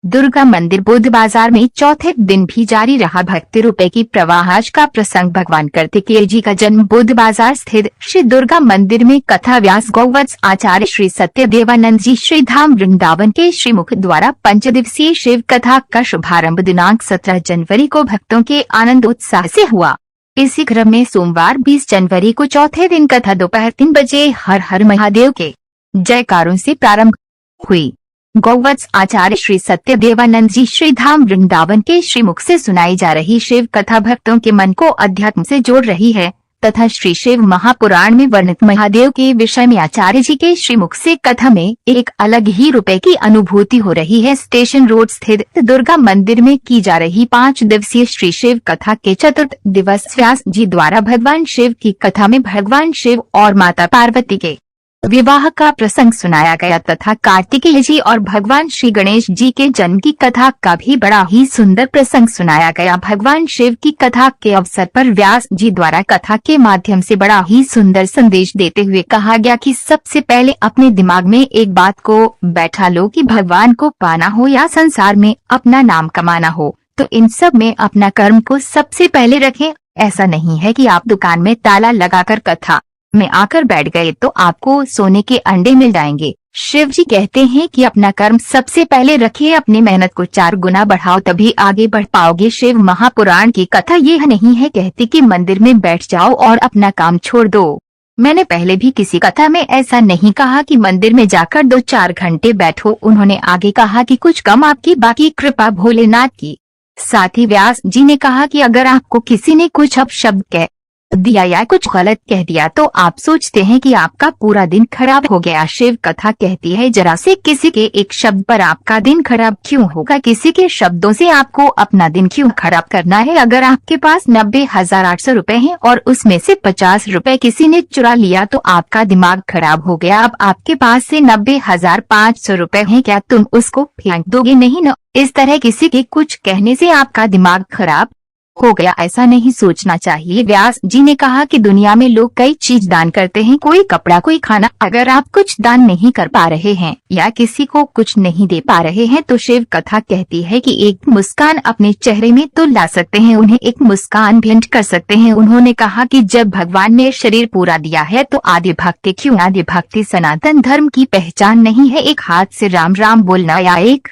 दुर्गा मंदिर बुध बाजार में चौथे दिन भी जारी रहा भक्ति रुपए की प्रवाह। आज का प्रसंग भगवान कार्तिकेय जी का जन्म बुध बाजार स्थित श्री दुर्गा मंदिर में कथा व्यास गौवत्स आचार्य श्री सत्यदेवानंद जी श्री धाम वृंदावन के श्रीमुख द्वारा 5 दिवसीय शिव कथा का शुभारंभ दिनांक 17 जनवरी को भक्तों के आनंद उत्साह से हुआ। इसी क्रम में सोमवार 20 जनवरी को चौथे दिन कथा दोपहर 3 बजे हर हर महादेव के जयकारों से प्रारंभ हुई। गौवत्स आचार्य श्री सत्यदेवानंद जी श्री धाम वृंदावन के श्रीमुख से सुनाई जा रही शिव कथा भक्तों के मन को अध्यात्म से जोड़ रही है तथा श्री शिव महापुराण में वर्णित महादेव के विषय में आचार्य जी के श्रीमुख से कथा में एक अलग ही रुपए की अनुभूति हो रही है। स्टेशन रोड स्थित दुर्गा मंदिर में की जा रही 5 दिवसीय श्री शिव कथा के चतुर्थ दिवस व्यास जी द्वारा भगवान शिव की कथा में भगवान शिव और माता पार्वती के विवाह का प्रसंग सुनाया गया तथा कार्तिकेय जी और भगवान श्री गणेश जी के जन्म की कथा का भी बड़ा ही सुंदर प्रसंग सुनाया गया। भगवान शिव की कथा के अवसर पर व्यास जी द्वारा कथा के माध्यम से बड़ा ही सुंदर संदेश देते हुए कहा गया कि सबसे पहले अपने दिमाग में एक बात को बैठा लो कि भगवान को पाना हो या संसार में अपना नाम कमाना हो तो इन सब में अपना कर्म को सबसे पहले रखें। ऐसा नहीं है कि आप दुकान में ताला लगाकर कथा में आकर बैठ गए तो आपको सोने के अंडे मिल जाएंगे। शिव जी कहते हैं कि अपना कर्म सबसे पहले रखिए, अपनी मेहनत को 4 गुना बढ़ाओ तभी आगे बढ़ पाओगे। शिव महापुराण की कथा यह नहीं है कहती कि मंदिर में बैठ जाओ और अपना काम छोड़ दो। मैंने पहले भी किसी कथा में ऐसा नहीं कहा कि मंदिर में जाकर 2-4 घंटे बैठो। उन्होंने आगे कहा कि कुछ कम आपकी बाकी कृपा भोलेनाथ की। साथ ही व्यास जी ने कहा कि अगर आपको किसी ने कुछ अपशब्द कह दिया या कुछ गलत कह दिया तो आप सोचते हैं कि आपका पूरा दिन खराब हो गया। शिव कथा कहती है जरा से किसी के एक शब्द पर आपका दिन खराब क्यों होगा, किसी के शब्दों से आपको अपना दिन क्यों खराब करना है। अगर आपके पास 90,800 रुपए हैं और उसमें से 50 रुपए किसी ने चुरा लिया तो आपका दिमाग खराब हो गया। अब आपके पास से 90,500 रुपए हैं, क्या तुम उसको फेंक दोगे? नहीं न। इस तरह किसी के कुछ कहने से आपका दिमाग खराब हो गया, ऐसा नहीं सोचना चाहिए। व्यास जी ने कहा कि दुनिया में लोग कई चीज दान करते हैं, कोई कपड़ा कोई खाना। अगर आप कुछ दान नहीं कर पा रहे हैं या किसी को कुछ नहीं दे पा रहे हैं तो शिव कथा कहती है कि एक मुस्कान अपने चेहरे में तो ला सकते हैं, उन्हें एक मुस्कान भेंट कर सकते हैं। उन्होंने कहा कि जब भगवान ने शरीर पूरा दिया है तो आदि भक्ति क्यों? आदि भक्ति सनातन धर्म की पहचान नहीं है। एक हाथ से राम राम बोलना या एक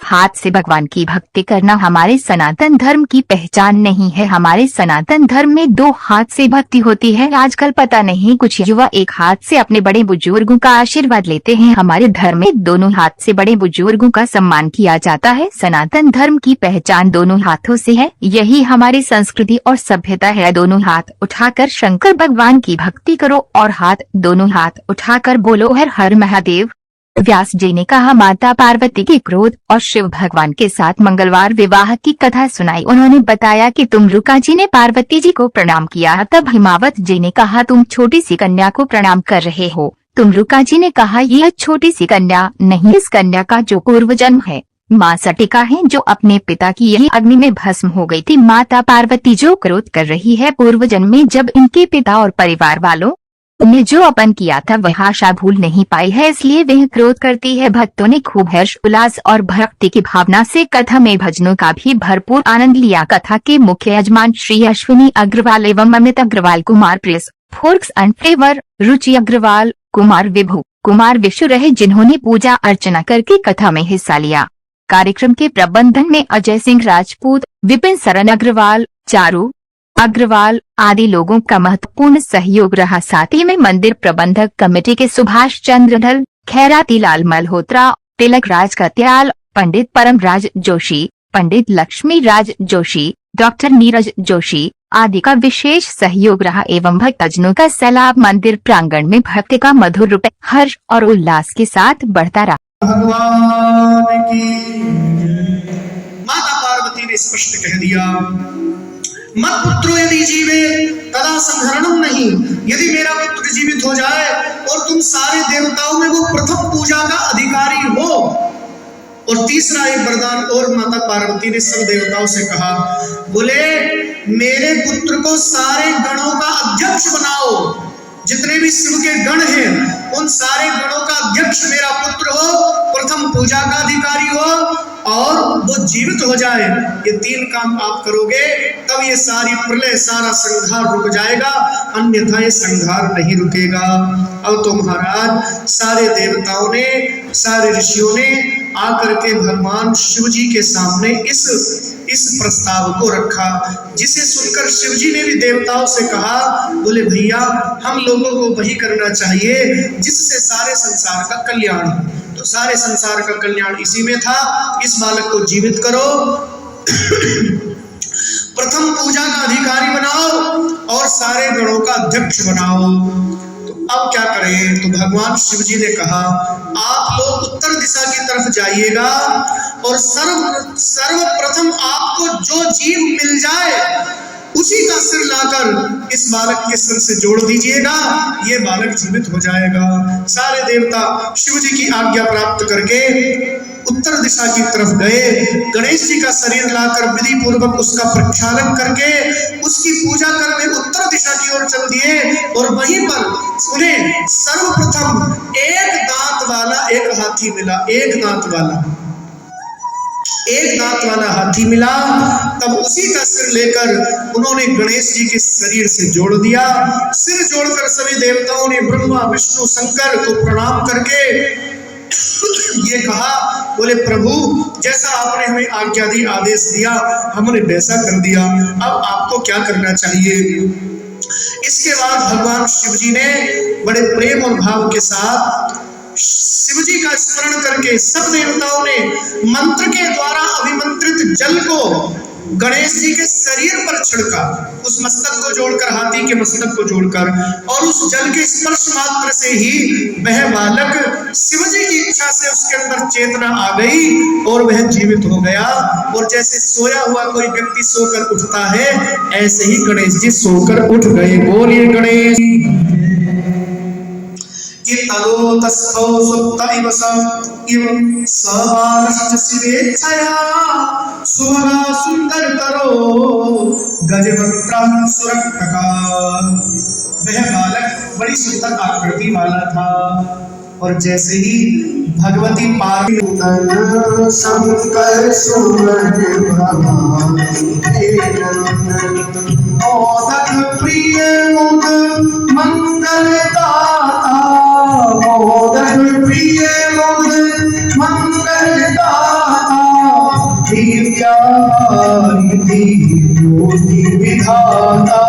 हाथ से भगवान की भक्ति करना हमारे सनातन धर्म की पहचान नहीं है। हमारे सनातन धर्म में 2 हाथ से भक्ति होती है। आजकल पता नहीं कुछ युवा एक हाथ से अपने बड़े बुजुर्गों का आशीर्वाद लेते हैं। हमारे धर्म में दोनों हाथ से बड़े बुजुर्गों का सम्मान किया जाता है। सनातन धर्म की पहचान दोनों हाथों से है, यही हमारी संस्कृति और सभ्यता है। दोनों हाथ उठाकर शंकर भगवान की भक्ति करो और दोनों हाथ उठाकर बोलो हर हर महादेव। व्यास जी ने कहा माता पार्वती के क्रोध और शिव भगवान के साथ मंगलवार विवाह की कथा सुनाई। उन्होंने बताया कि तुमरुका जी ने पार्वती जी को प्रणाम किया, तब हिमावत जी ने कहा तुम छोटी सी कन्या को प्रणाम कर रहे हो। तुमरुका जी ने कहा यह छोटी सी कन्या नहीं, इस कन्या का जो पूर्व जन्म है माँ सटिका है जो अपने पिता की यही अग्नि में भस्म हो गई थी। माता पार्वती जो क्रोध कर रही है पूर्व जन्म में जब इनके पिता और परिवार वालों ने जो अपन किया था वह आशा भूल नहीं पाई है, इसलिए वह क्रोध करती है। भक्तों ने खूब हर्ष उल्लास और भक्ति की भावना से कथा में भजनों का भी भरपूर आनंद लिया। कथा के मुख्य यजमान श्री अश्विनी अग्रवाल एवं Amit Agarwal, Kumar press forks and flavour, Ruchi Agarwal, Kumar Vibhu, Kumar Vishu रहे जिन्होंने पूजा अर्चना करके कथा में हिस्सा लिया। कार्यक्रम के प्रबंधन में अजय सिंह राजपूत, विपिन सरन अग्रवाल, चारू अग्रवाल आदि लोगों का महत्वपूर्ण सहयोग रहा। साथ ही में मंदिर प्रबंधक कमेटी के सुभाष चंद्र ढल, खैराती लाल मल्होत्रा, तिलक राज कत्याल, पंडित परमराज जोशी, पंडित लक्ष्मी राज जोशी, डॉक्टर नीरज जोशी आदि का विशेष सहयोग रहा एवं भक्तजनों का सैलाब मंदिर प्रांगण में भक्ति का मधुर रूप हर्ष और उल्लास के साथ बढ़ता रहा। भगवान की माता पार्वती ने स्पष्ट कह दिया मत पुत्रो यदि जीवे तदा संहरणम नहीं, यदि मेरा पुत्र जीवित हो जाए और तुम सारे देवताओं में वो प्रथम पूजा का अधिकारी हो। और तीसरा एक वरदान और माता पार्वती ने सब देवताओं से कहा, बोले मेरे पुत्र को सारे गणों का अध्यक्ष बनाओ जितने भी शिव के गण हैं उन सारे गणों का अध्यक्ष मेरा पुत्र हो, प्रथम पूजा का अधिकारी हो और वो जीवित हो जाए। ये 3 काम आप करोगे तब ये सारी प्रलय, सारा संहार रुक जाएगा, अन्यथा ये संहार नहीं रुकेगा। अब तो महाराज सारे देवताओं ने, सारे ऋषियों ने आकर के भगवान शिव जी के सामने इस प्रस्ताव को रखा, जिसे सुनकर शिव जी ने भी देवताओं से कहा, बोले भैया हम लोगों को वही करना चाहिए जिससे सारे संसार का कल्याण हो। तो सारे संसार का कल्याण इसी में था, इस बालक को जीवित करो, प्रथम पूजा का अधिकारी बनाओ और सारे गणों का अध्यक्ष बनाओ। तो अब क्या करें? तो भगवान शिव जी ने कहा, आप लोग उत्तर दिशा की तरफ जाइएगा और सर्वप्रथम आपको जो जीव मिल जाए उसी का सिर लाकर इस बालक के सिर से जोड़ दीजिएगा, ये बालक जीवित हो जाएगा। सारे देवता शिव जी की आज्ञा प्राप्त करके उत्तर दिशा की तरफ गए। गणेश जी का शरीर लाकर विधि पूर्वक उसका प्रक्षालन करके उसकी पूजा कर वे उत्तर दिशा की ओर चल दिए और वहीं पर उन्हें सर्वप्रथम एक दांत वाला एक हाथी मिला। एक दांत वाला हाथी मिला। तब उसी का सिर लेकर उन्होंने गणेश जी के शरीर से जोड़ दिया। सिर जोड़कर सभी देवताओं ने ब्रह्मा विष्णु शंकर को प्रणाम करके ये कहा, बोले प्रभु जैसा आपने हमें आज्ञा दी, आदेश दिया, हमने वैसा कर दिया, अब आपको क्या करना चाहिए? इसके बाद भगवान शिव जी ने बड़े प्रेम और भाव के साथ शिव जी का स्मरण करके सब देवताओं ने मंत्र के द्वारा अभिमंत्रित जल को गणेश जी के शरीर पर छिड़का, उस मस्तक को जोड़कर, हाथी के मस्तक को जोड़कर, और उस जल के स्पर्श मात्र से ही वह बालक शिव जी की इच्छा से उसके अंदर चेतना आ गई और वह जीवित हो गया। और जैसे सोया हुआ कोई व्यक्ति सोकर उठता है, ऐसे ही गणेश जी सोकर उठ गए। बोलिए गणेश। तदो तस्थौ सुप्त इव सवारश्च शिवेच्छया सुभगा सुंदरतरो गजवक्त्रं सुरक्तका। वह बालक बड़ी सुंदर आकृति वाला था और जैसे ही भगवती पार्वती शंकर सुमन मोदक प्रिय मुद मंगलदाता, मोदक प्रिय मुद मंगलदाता, दिव्याभारती ज्योति विधाता,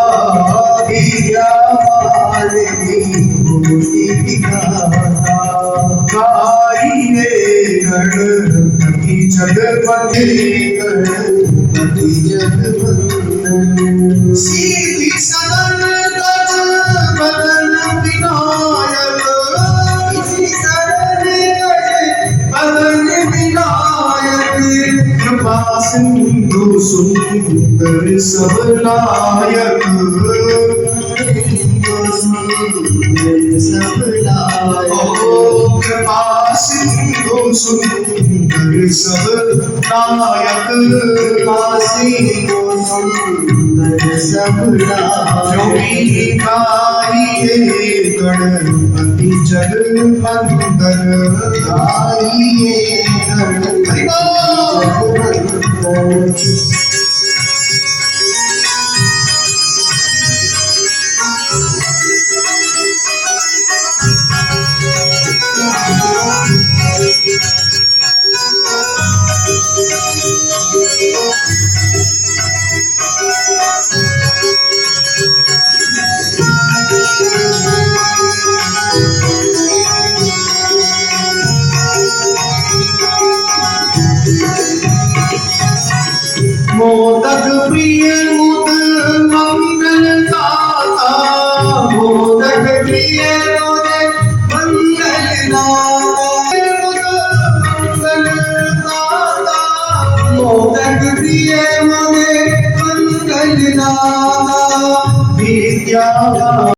दिव्याभारती ज्योति विधाता। गाइए गणपति जगवंदन, गणपति जगवंदन। सीधी सदन गज बदन विनायक, सीधी सदन गज बदन विनायक, कृपा सिंधु सुंदर सब नायक, कृपा सिंधु सुंदर सब नायक, कृपा सिंधु सुंदर सब नायक। गाइए गणपति जगवंदन, गाइए गणपति जगवंदन। मोदक प्रिय मुद मंगलदाता, मोदक प्रिय मुद मंगलदाता, मोदक प्रिय मुद मंगलदाता, विद्या